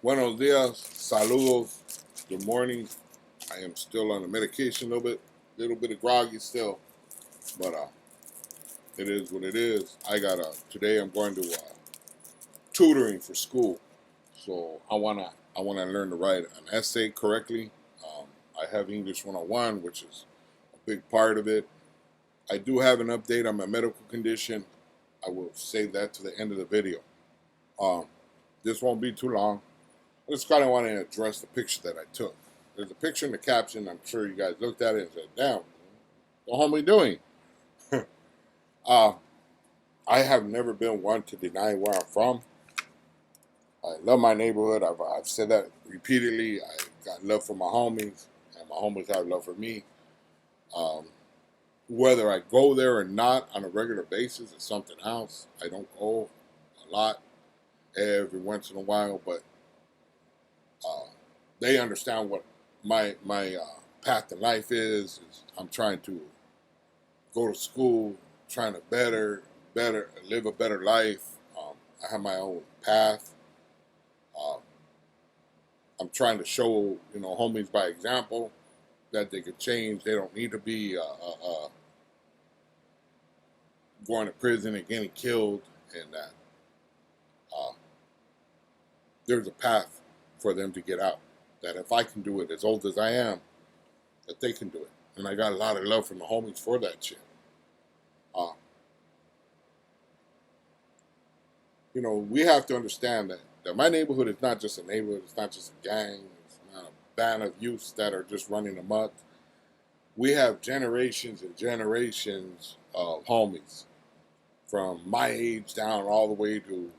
Buenos dias, saludos, good morning. I am still on the medication a little bit of groggy still, but it is what it is. Today I'm going to tutoring for school, so I wanna learn to write an essay correctly. Um, I have English 101, which is a big part of it. I do have an update on my medical condition. I will save that to the end of the video. Um, this won't be too long. I just kind of want to address the picture that I took. There's a picture in the caption. I'm sure you guys looked at it and said, damn, what homie doing? uh, I have never been one to deny where I'm from. I love my neighborhood. I've said that repeatedly. I got love for my homies, and my homies have love for me. Um, Whether I go there or not on a regular basis is something else. I don't go a lot, every once in a while, but uh, they understand what my path in life is. I'm trying to go to school, trying to better live a better life. I have my own path. Um, I'm trying to show homies by example that they could change. They don't need to be going to prison and getting killed, and that uh, there's a path for them to get out. That if I can do it, as old as I am, that they can do it. And I got a lot of love from the homies for that shit. Uh, we have to understand that my neighborhood is not just a neighborhood. It's not just a gang. It's not a band of youths that are just running amok. We have generations and generations of homies from my age down all the way to,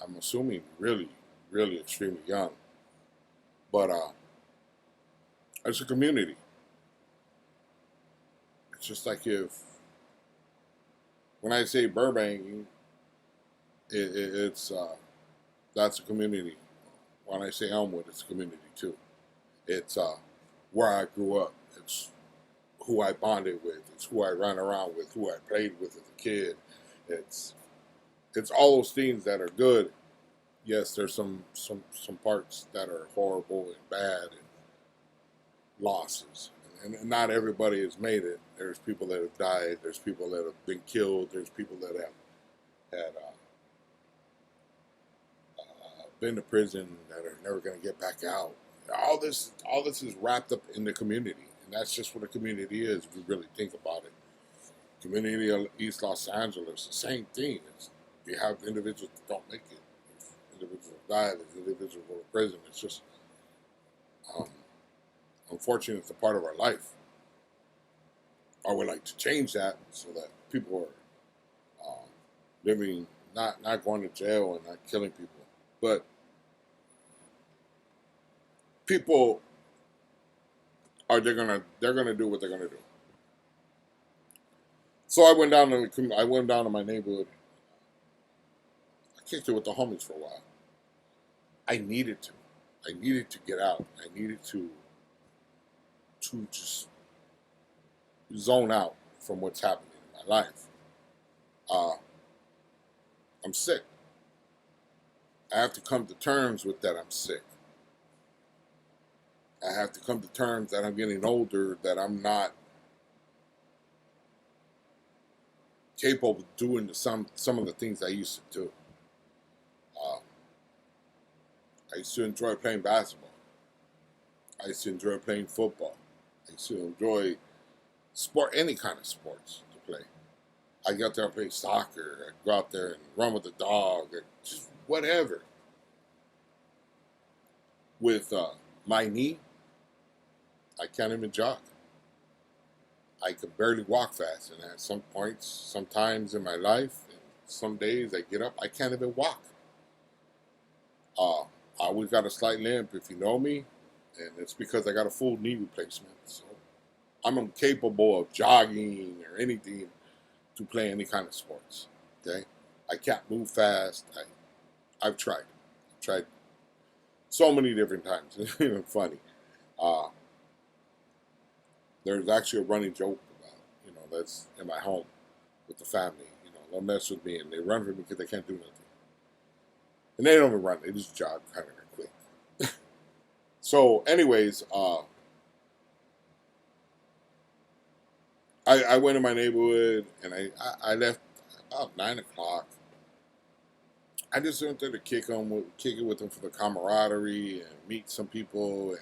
I'm assuming, really, really extremely young. But it's a community. It's just like when I say Burbank, it's that's a community. When I say Elmwood, it's a community too. It's where I grew up. It's who I bonded with. It's who I ran around with. Who I played with as a kid. It's all those things that are good. Yes, there's some parts that are horrible and bad and losses. And not everybody has made it. There's people that have died. There's people that have been killed. There's people that have had been to prison that are never going to get back out. All this is wrapped up in the community, and that's just what a community is. If you really think about it, community of East Los Angeles, the same thing. You have individuals that don't make it. There's individuals die. There's individuals go to prison. It's just um, unfortunate. It's a part of our life. I would like to change that so that people are living, not going to jail and not killing people, but people they're gonna do what they're gonna do. So I went down to my neighborhood. I kicked it with the homies for a while. I needed to. I needed to get out. I needed to just zone out from what's happening in my life. Uh, I'm sick. I have to come to terms with that I'm sick. I have to come to terms that I'm getting older, that I'm not capable of doing some of the things I used to do. Uh, I used to enjoy playing basketball. I used to enjoy playing football. I used to enjoy any kind of sports to play. I got out there and play soccer. I'd go out there and run with the dog, or just whatever. With my knee, I can't even jog. I could barely walk fast, and at some points, sometimes in my life, and some days I get up, I can't even walk. I always got a slight limp, if you know me, and it's because I got a full knee replacement. So I'm incapable of jogging or anything to play any kind of sports. Okay, I can't move fast. I've tried. I've tried so many different times. It's even funny. Uh, there's actually a running joke about, that's in my home with the family. They'll mess with me and they run for me because they can't do nothing. And they don't even run. They just jog kind of quick. So, anyways, I went in my neighborhood and I left about 9 o'clock. I just went there to kick it with them for the camaraderie and meet some people and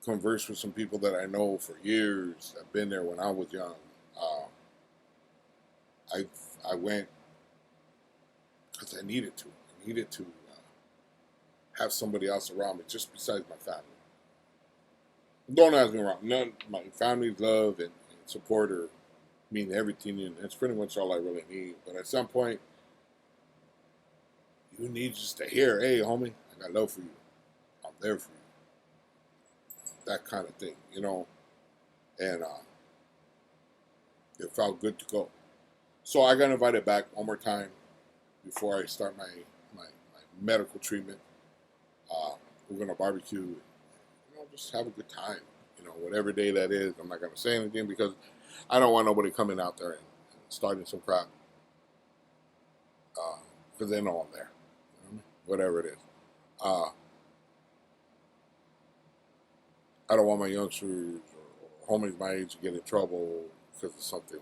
converse with some people that I know for years. I've been there when I was young. Uh, I I went because I needed to. I needed to have somebody else around me, just besides my family. Don't ask me around. None. My family's love and support are mean everything, and that's pretty much all I really need. But at some point, you need just to hear, "Hey, homie, I got love for you. I'm there for you." That kind of thing, And it felt good to go. So I got invited back one more time before I start my medical treatment. We're gonna barbecue, just have a good time. Whatever day that is. I'm not gonna say anything because I don't want nobody coming out there and starting some crap. Because they know I'm there. Whatever it is. Uh, I don't want my youngsters or homies my age to get in trouble because of something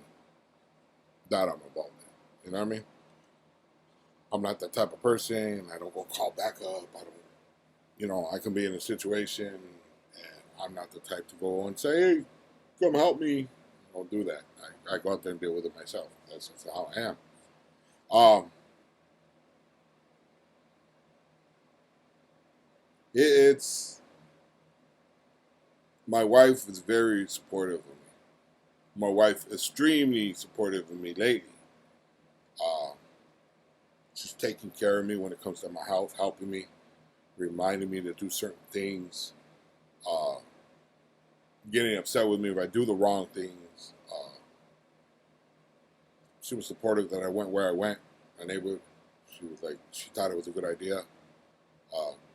that I'm involved in. You know what I mean? I'm not that type of person. I don't go call back up. I don't, I can be in a situation and I'm not the type to go and say, "Hey, come help me." I don't do that. I go out there and deal with it myself. That's just how I am. It's my wife is very supportive of me. My wife extremely supportive of me lately. Uh, she's taking care of me when it comes to my health, helping me, reminding me to do certain things, uh, getting upset with me if I do the wrong things. She was supportive that I went where I went, my neighborhood. She was like, she thought it was a good idea.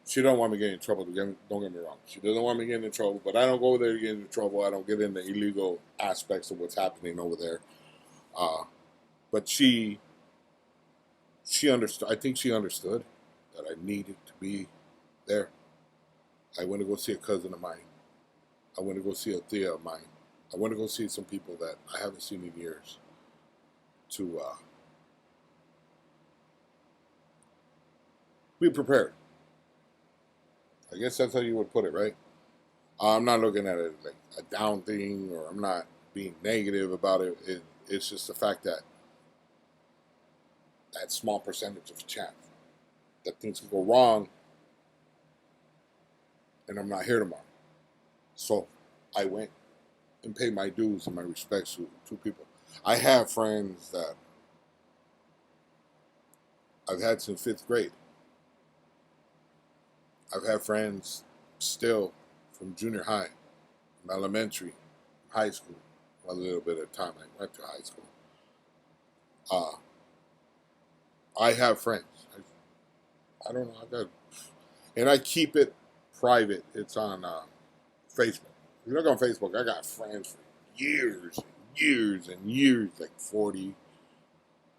She don't want me getting in trouble. Don't get me wrong. She doesn't want me getting in trouble, but I don't go there to get into trouble. I don't get into illegal aspects of what's happening over there. Uh, but she understood. I think she understood that I needed to be there. I went to go see a cousin of mine. I went to go see a Thea of mine. I went to go see some people that I haven't seen in years to be prepared. I guess that's how you would put it, right? I'm not looking at it like a down thing, or I'm not being negative about it. It's just the fact that that small percentage of chance that things can go wrong, and I'm not here tomorrow. So I went and paid my dues and my respects to people. I have friends that I've had since fifth grade. I've had friends still from junior high, from elementary, high school, a little bit of time I went to high school. Uh, I have friends. I don't know. I got, and I keep it private. It's on Facebook. If you look on Facebook, I got friends for years and years and years, like 40,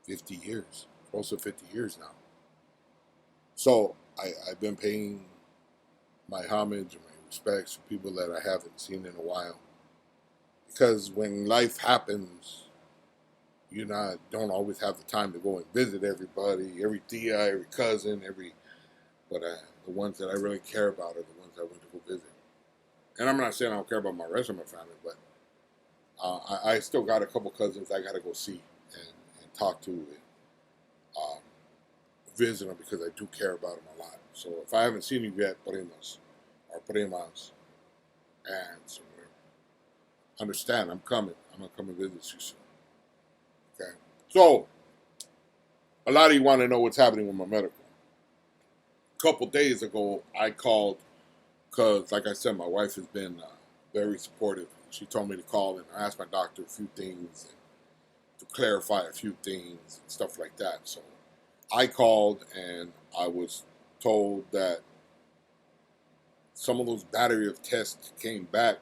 50 years, close to 50 years now. So I've been paying my homage and my respects to people that I haven't seen in a while. Because when life happens, you don't always have the time to go and visit everybody, every tia, every cousin, but the ones that I really care about are the ones I went to go visit. And I'm not saying I don't care about my rest of my family, but I still got a couple cousins I got to go see and talk to and um, visit them because I do care about them a lot. So if I haven't seen you yet, primos or primas, aunts, or whatever, understand I'm coming. I'm going to come and visit you soon. Okay? So a lot of you want to know what's happening with my medical. A couple days ago, I called because, like I said, my wife has been very supportive. She told me to call and ask my doctor a few things and to clarify a few things and stuff like that. So I called and I was told that some of those battery of tests came back.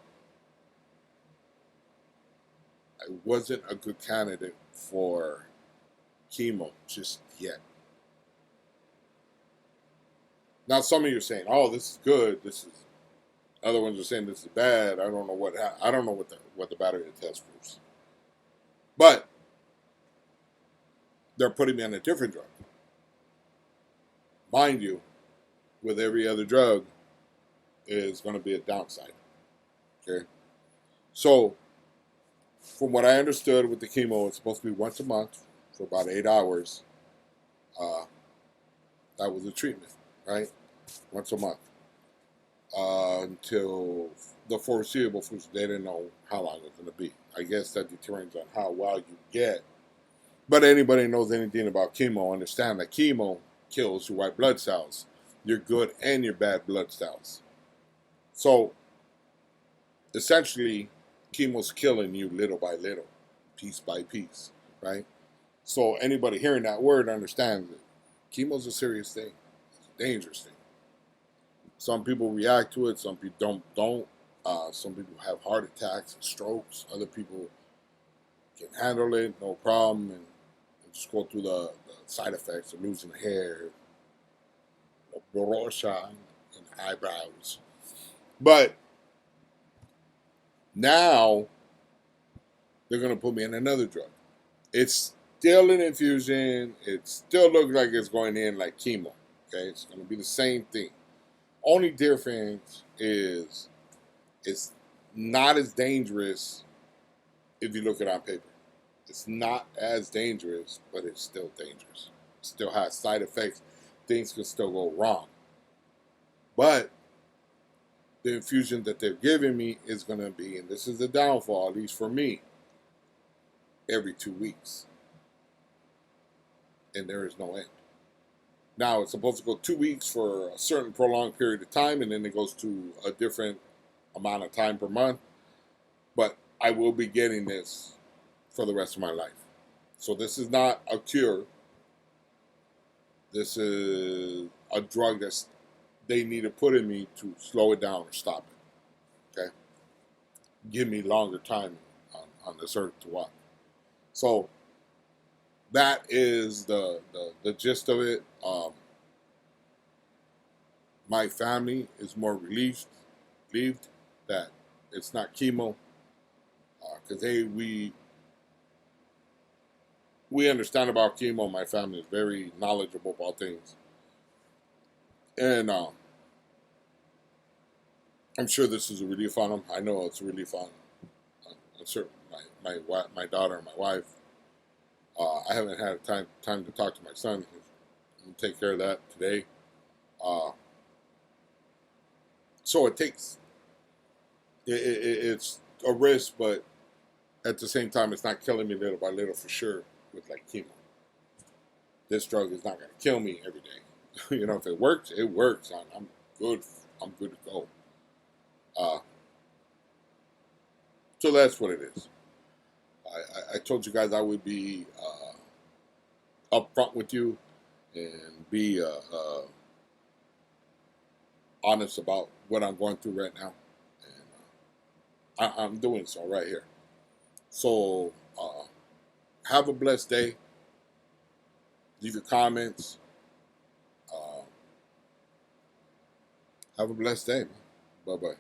I wasn't a good candidate for chemo just yet. Now, some of you are saying, "Oh, this is good. This is Other ones are saying this is bad. I don't know what the battery test proves. But they're putting me on a different drug. Mind you, with every other drug is going to be a downside. Okay. So, from what I understood with the chemo, it's supposed to be once a month for about 8 hours. Uh, that was the treatment, right? Once a month. Until the foreseeable future. They didn't know how long it was going to be. I guess that determines on how well you get. But anybody who knows anything about chemo understand that chemo kills your white blood cells, your good and your bad blood cells. So, essentially, chemo's killing you little by little, piece by piece, right? So anybody hearing that word understands that chemo's a serious thing. It's a dangerous thing. Some people react to it. Some people don't. Some people have heart attacks and strokes. Other people can handle it, no problem, and just go through the side effects of losing hair, borosha, and eyebrows. But now they're going to put me in another drug. It's still an infusion. It still looks like it's going in like chemo. Okay, it's going to be the same thing. Only difference is it's not as dangerous if you look at it on paper. It's not as dangerous, but it's still dangerous. It still has side effects. Things can still go wrong. But the infusion that they're giving me is going to be, and this is the downfall, at least for me, every 2 weeks. And there is no end. Now, it's supposed to go 2 weeks for a certain prolonged period of time, and then it goes to a different amount of time per month. But I will be getting this for the rest of my life. So this is not a cure. This is a drug that they need to put in me to slow it down or stop it. Okay? Give me longer time on this earth to walk. So that is the gist of it. My family is more relieved that it's not chemo, because we understand about chemo. My family is very knowledgeable about things, and I'm sure this is a relief on them. I know it's a relief on certain my daughter and my wife. I haven't had time to talk to my son. I'm gonna take care of that today. So it's a risk, but at the same time, it's not killing me little by little for sure with like chemo. This drug is not going to kill me every day. You know, if it works, it works. I'm good. I'm good to go. So that's what it is. I told you guys I would be upfront with you and be honest about what I'm going through right now. And I'm doing so right here. So have a blessed day. Leave your comments. Have a blessed day. Bye-bye.